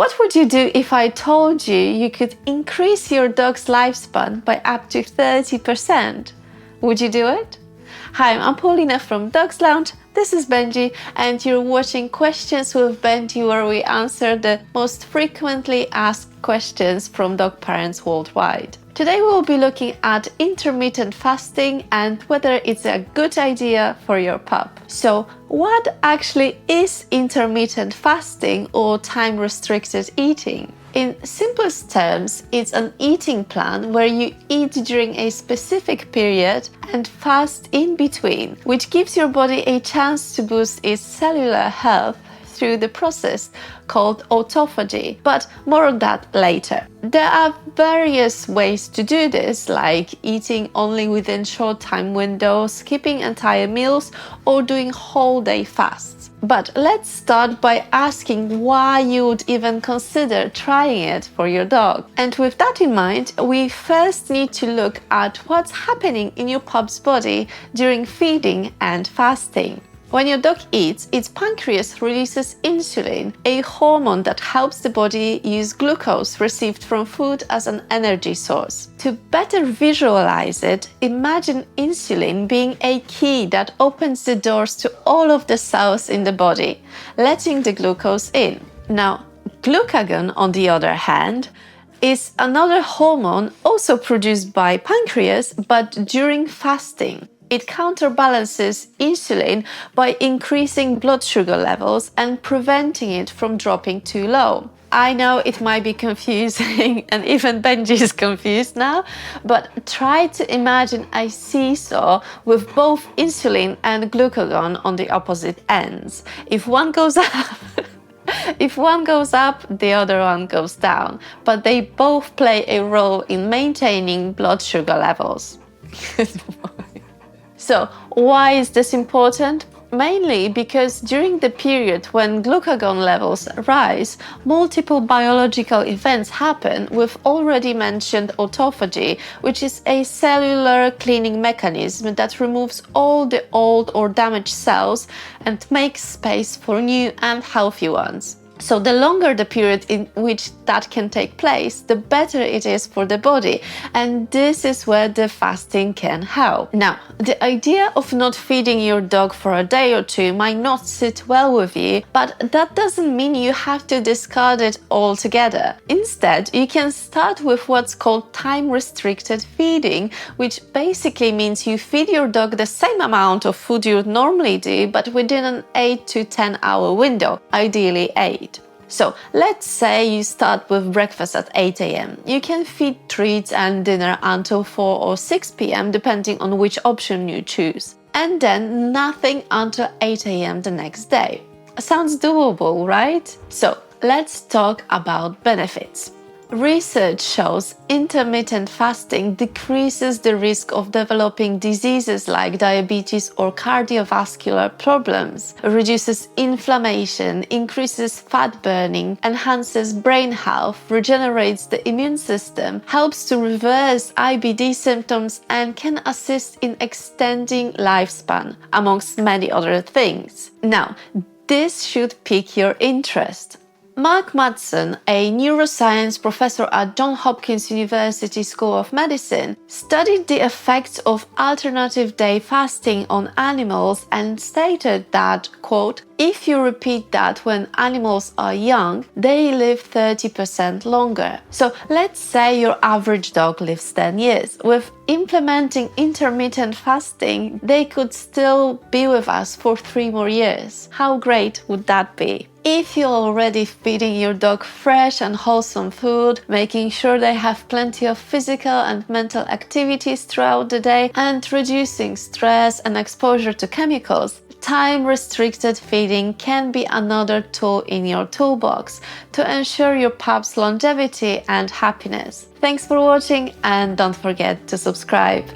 What would you do if I told you you could increase your dog's lifespan by up to 30%? Would you do it? Hi, I'm Paulina from Dogs Lounge. This is Benji, and you're watching Questions with Benji, where we answer the most frequently asked questions from dog parents worldwide. Today we'll be looking at intermittent fasting and whether it's a good idea for your pup. So, what actually is intermittent fasting or time-restricted eating? In simplest terms, it's an eating plan where you eat during a specific period and fast in between, which gives your body a chance to boost its cellular health through the process called autophagy, but more on that later. There are various ways to do this, like eating only within short time windows, skipping entire meals, or doing whole day fasts. But let's start by asking why you would even consider trying it for your dog. And with that in mind, we first need to look at what's happening in your pup's body during feeding and fasting. When your dog eats, its pancreas releases insulin, a hormone that helps the body use glucose received from food as an energy source. To better visualize it, imagine insulin being a key that opens the doors to all of the cells in the body, letting the glucose in. Now, glucagon, on the other hand, is another hormone also produced by pancreas, but during fasting. It counterbalances insulin by increasing blood sugar levels and preventing it from dropping too low. I know it might be confusing and even Benji is confused now, but try to imagine a seesaw with both insulin and glucagon on the opposite ends. If one goes up, the other one goes down, but they both play a role in maintaining blood sugar levels. So, why is this important? Mainly because during the period when glucagon levels rise, multiple biological events happen with already mentioned autophagy, which is a cellular cleaning mechanism that removes all the old or damaged cells and makes space for new and healthy ones. So the longer the period in which that can take place, the better it is for the body. And this is where the fasting can help. Now, the idea of not feeding your dog for a day or two might not sit well with you, but that doesn't mean you have to discard it altogether. Instead, you can start with what's called time-restricted feeding, which basically means you feed your dog the same amount of food you would normally do, but within an 8 to 10 hour window, ideally 8. So let's say you start with breakfast at 8 a.m. You can feed treats and dinner until 4 or 6 p.m. depending on which option you choose. And then nothing until 8 a.m. the next day. Sounds doable, right? So let's talk about benefits. Research shows intermittent fasting decreases the risk of developing diseases like diabetes or cardiovascular problems, reduces inflammation, increases fat burning, enhances brain health, regenerates the immune system, helps to reverse IBD symptoms, and can assist in extending lifespan, amongst many other things. Now, this should pique your interest. Mark Madsen, a neuroscience professor at Johns Hopkins University School of Medicine, studied the effects of alternative day fasting on animals and stated that, quote, if you repeat that when animals are young, they live 30% longer. So let's say your average dog lives 10 years. With implementing intermittent fasting, they could still be with us for 3 more years. How great would that be? If you're already feeding your dog fresh and wholesome food, making sure they have plenty of physical and mental activities throughout the day, and reducing stress and exposure to chemicals, time-restricted feeding can be another tool in your toolbox to ensure your pup's longevity and happiness. Thanks for watching, and don't forget to subscribe.